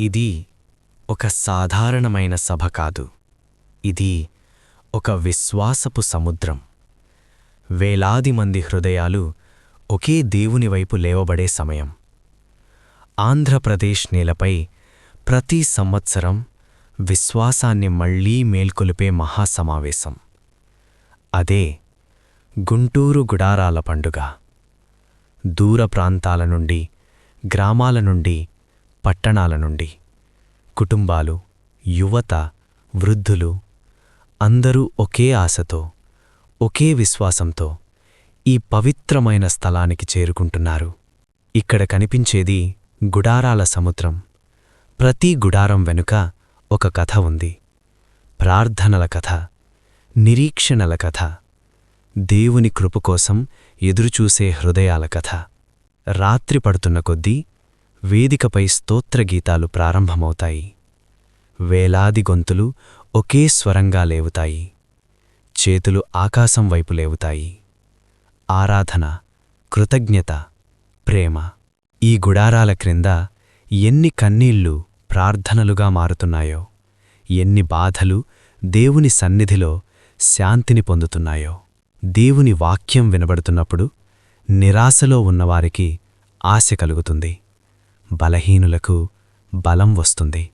ఇది ఒక సాధారణమైన సభ కాదు. ఇది ఒక విశ్వాసపు సముద్రం. వేలాది మంది హృదయాలు ఒకే దేవుని వైపు లేవబడే సమయం. ఆంధ్రప్రదేశ్ నేలపై ప్రతి సంవత్సరం విశ్వాసాన్ని మళ్లీ మేల్కొలిపే మహాసమావేశం. అదే గుంటూరు గుడారాల పండుగ. దూర ప్రాంతాల నుండి, గ్రామాల నుండి, పట్టణాల నుండి కుటుంబాలు, యువత, వృద్ధులు అందరూ ఒకే ఆశతో, ఒకే విశ్వాసంతో ఈ పవిత్రమైన స్థలానికి చేరుకుంటున్నారు. ఇక్కడ కనిపించేది గుడారాల సముద్రం. ప్రతి గుడారం వెనుక ఒక కథ ఉంది. ప్రార్థనల కథ, నిరీక్షణల కథ, దేవుని కృప కోసం ఎదురుచూసే హృదయాల కథ. రాత్రి పడుతున్న కొద్దీ వేదికపై స్తోత్రగీతాలు ప్రారంభమవుతాయి. వేలాది గొంతులు ఒకే స్వరంగా లేవుతాయి. చేతులు ఆకాశం వైపు లేవుతాయి. ఆరాధన, కృతజ్ఞత, ప్రేమ. ఈ గుడారాల క్రింద ఎన్ని కన్నీళ్లు ప్రార్థనలుగా మారుతున్నాయో, ఎన్ని బాధలు దేవుని సన్నిధిలో శాంతిని పొందుతున్నాయో. దేవుని వాక్యం వినబడుతున్నప్పుడు నిరాశలో ఉన్నవారికి ఆశ కలుగుతుంది. బలహీనులకు బలం వస్తుంది.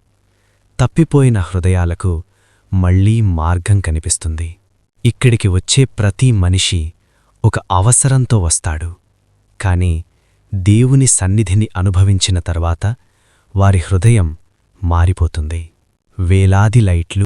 తప్పిపోయిన హృదయాలకు మళ్లీ మార్గం కనిపిస్తుంది. ఇక్కడికి వచ్చే ప్రతి మనిషి ఒక అవసరంతో వస్తాడు. కాని దేవుని సన్నిధిని అనుభవించిన తర్వాత వారి హృదయం మారిపోతుంది. వేలాది లైట్లు